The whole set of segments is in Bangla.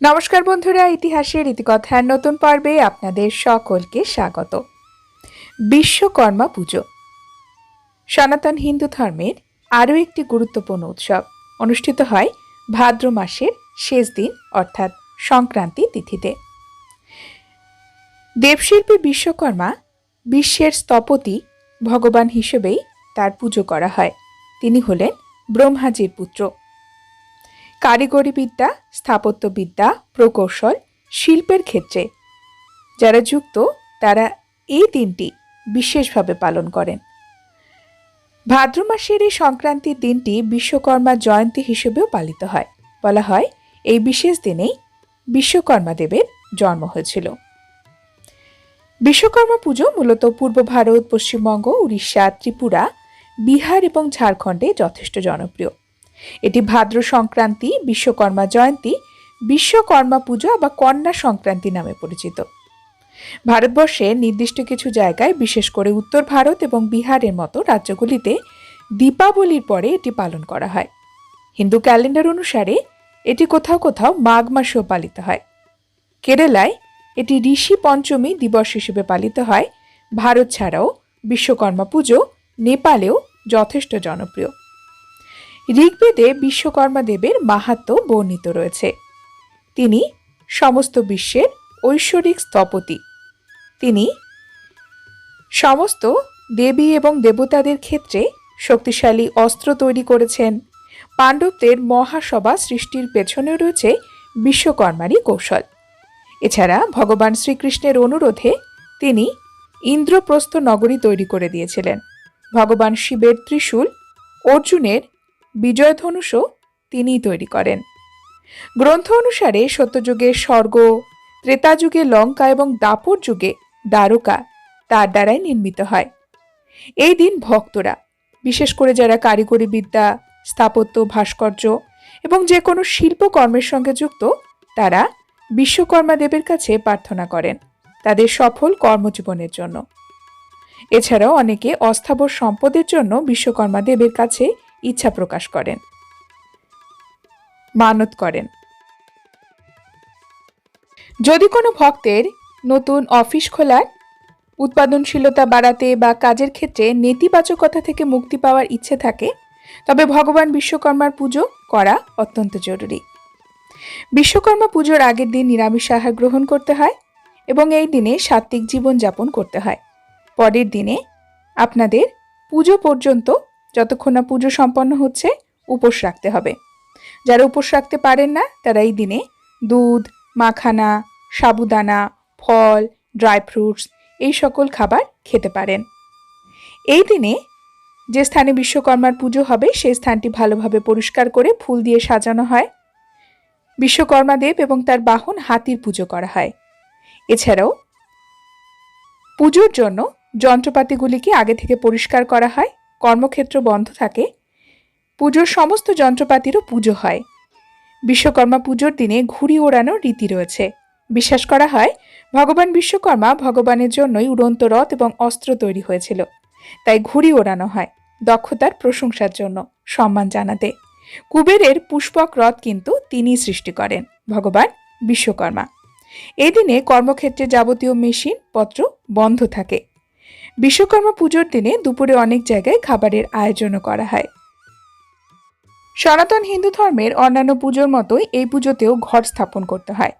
নমস্কার বন্ধুরা, ইতিহাসের ইতিকথার নতুন পর্বে আপনাদের সকলকে স্বাগত। বিশ্বকর্মা পুজো সনাতন হিন্দু ধর্মের আরও একটি গুরুত্বপূর্ণ উৎসব। অনুষ্ঠিত হয় ভাদ্র মাসের শেষ দিন অর্থাৎ সংক্রান্তি তিথিতে। দেবশিল্পী বিশ্বকর্মা বিশ্বের স্থপতি ভগবান হিসেবেই তার পুজো করা হয়। তিনি হলেন ব্রহ্মাজির পুত্র। কারিগরি বিদ্যা, স্থাপত্যবিদ্যা, প্রকৌশল, শিল্পের ক্ষেত্রে যারা যুক্ত তারা এই দিনটি বিশেষভাবে পালন করেন। ভাদ্র মাসের এই সংক্রান্তির দিনটি বিশ্বকর্মা জয়ন্তী হিসেবেও পালিত হয়। বলা হয় এই বিশেষ দিনেই বিশ্বকর্মা দেবের জন্ম হয়েছিল। বিশ্বকর্মা পুজো মূলত পূর্ব ভারত, পশ্চিমবঙ্গ, উড়িষ্যা, ত্রিপুরা, বিহার এবং ঝাড়খণ্ডে যথেষ্ট জনপ্রিয়। এটি ভাদ্র সংক্রান্তি, বিশ্বকর্মা জয়ন্তী, বিশ্বকর্মা পুজো বা কন্যা সংক্রান্তি নামে পরিচিত। ভারতবর্ষের নির্দিষ্ট কিছু জায়গায়, বিশেষ করে উত্তর ভারত এবং বিহারের মতো রাজ্যগুলিতে দীপাবলির পরে এটি পালন করা হয়। হিন্দু ক্যালেন্ডার অনুসারে এটি কোথাও কোথাও মাঘ মাসেও পালিত হয়। কেরালায় এটি ঋষি পঞ্চমী দিবস হিসেবে পালিত হয়। ভারত ছাড়াও বিশ্বকর্মা পুজো নেপালেও যথেষ্ট জনপ্রিয়। ঋগ্বেদে বিশ্বকর্মা দেবের মাহাত্ম্য বর্ণিত রয়েছে। তিনি সমস্ত বিশ্বের ঐশ্বরিক স্থপতি। তিনি সমস্ত দেবী এবং দেবতাদের ক্ষেত্রে শক্তিশালী অস্ত্র তৈরি করেছেন। পাণ্ডবদের মহাসভা সৃষ্টির পেছনে রয়েছে বিশ্বকর্মারই কৌশল। এছাড়া ভগবান শ্রীকৃষ্ণের অনুরোধে তিনি ইন্দ্রপ্রস্থ নগরী তৈরি করে দিয়েছিলেন। ভগবান শিবের ত্রিশূল, অর্জুনের বিজয়ধনুষও তিনিই তৈরি করেন। গ্রন্থ অনুসারে সত্যযুগে স্বর্গ, ত্রেতাযুগে লঙ্কা এবং দাপর যুগে দ্বারকা তার দ্বারাই নির্মিত হয়। এই দিন ভক্তরা, বিশেষ করে যারা কারিগরি বিদ্যা, স্থাপত্য, ভাস্কর্য এবং যে কোনো শিল্পকর্মের সঙ্গে যুক্ত, তারা বিশ্বকর্মা দেবের কাছে প্রার্থনা করেন তাদের সফল কর্মজীবনের জন্য। এছাড়াও অনেকে অস্থাবর সম্পদের জন্য বিশ্বকর্মা দেবের কাছে ইচ্ছা প্রকাশ করেন, মানত করেন। যদি কোনো ভক্তের নতুন অফিস খোলার, উৎপাদনশীলতা বাড়াতে বা কাজের ক্ষেত্রে নেতিবাচকতা থেকে মুক্তি পাওয়ার ইচ্ছে থাকে, তবে ভগবান বিশ্বকর্মার পুজো করা অত্যন্ত জরুরি। বিশ্বকর্মা পুজোর আগের দিন নিরামিষ আহার গ্রহণ করতে হয় এবং এই দিনে সাত্ত্বিক জীবনযাপন করতে হয়। পরের দিনে আপনাদের পুজো পর্যন্ত, যতক্ষণ না পুজো সম্পন্ন হচ্ছে, উপোস রাখতে হবে। যারা উপোস রাখতে পারেন না তারা এই দিনে দুধ, মাখানা, সাবুদানা, ফল, ড্রাই ফ্রুটস এই সকল খাবার খেতে পারেন। এই দিনে যে স্থানে বিশ্বকর্মার পুজো হবে সেই স্থানটি ভালোভাবে পরিষ্কার করে ফুল দিয়ে সাজানো হয়। বিশ্বকর্মা দেব এবং তার বাহন হাতির পুজো করা হয়। এছাড়াও পুজোর জন্য যন্ত্রপাতিগুলিকে আগে থেকে পরিষ্কার করা হয়। কর্মক্ষেত্র বন্ধ থাকে। পুজোর সমস্ত যন্ত্রপাতিরও পুজো হয়। বিশ্বকর্মা পুজোর দিনে ঘুড়ি ওড়ানোর রীতি রয়েছে। বিশ্বাস করা হয় ভগবান বিশ্বকর্মা ভগবানের জন্যই উড়ন্ত রথ এবং অস্ত্র তৈরি হয়েছিল, তাই ঘুড়ি ওড়ানো হয় দক্ষতার প্রশংসার জন্য, সম্মান জানাতে। কুবেরের পুষ্পক রথ কিন্তু তিনিই সৃষ্টি করেন, ভগবান বিশ্বকর্মা। এই দিনে কর্মক্ষেত্রে যাবতীয় মেশিন পত্র বন্ধ থাকে। বিশ্বকর্মা পুজোর দিনে দুপুরে অনেক জায়গায় খাবারের আয়োজনও করা হয়। সনাতন হিন্দু ধর্মের অন্যান্য পুজোর মতোই এই পুজোতেও ঘট স্থাপন করতে হয়,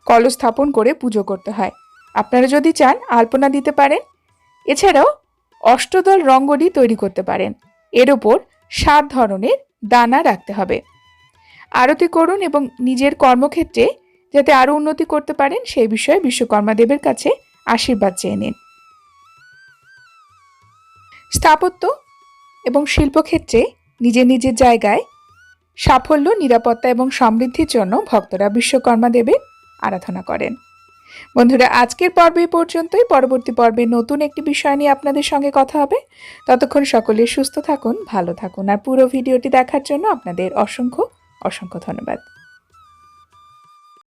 কলস স্থাপন করে পুজো করতে হয়। আপনারা যদি চান আলপনা দিতে পারেন। এছাড়াও অষ্টদল রঙ্গোলি তৈরি করতে পারেন। এর ওপর 7 ধরনের দানা রাখতে হবে। আরতি করুন এবং নিজের কর্মক্ষেত্রে যাতে আরও উন্নতি করতে পারেন সেই বিষয়ে বিশ্বকর্মা দেবের কাছে আশীর্বাদ চেয়ে নিন। স্থাপত্য এবং শিল্পক্ষেত্রে নিজের নিজের জায়গায় সাফল্য, নিরাপত্তা এবং সমৃদ্ধির জন্য ভক্তরা বিশ্বকর্মা দেবের আরাধনা করেন। বন্ধুরা, আজকের পর্বে পর্যন্তই। পরবর্তী পর্বে নতুন একটি বিষয় নিয়ে আপনাদের সঙ্গে কথা হবে। ততক্ষণ সকলে সুস্থ থাকুন, ভালো থাকুন। আর পুরো ভিডিওটি দেখার জন্য আপনাদের অসংখ্য অসংখ্য ধন্যবাদ।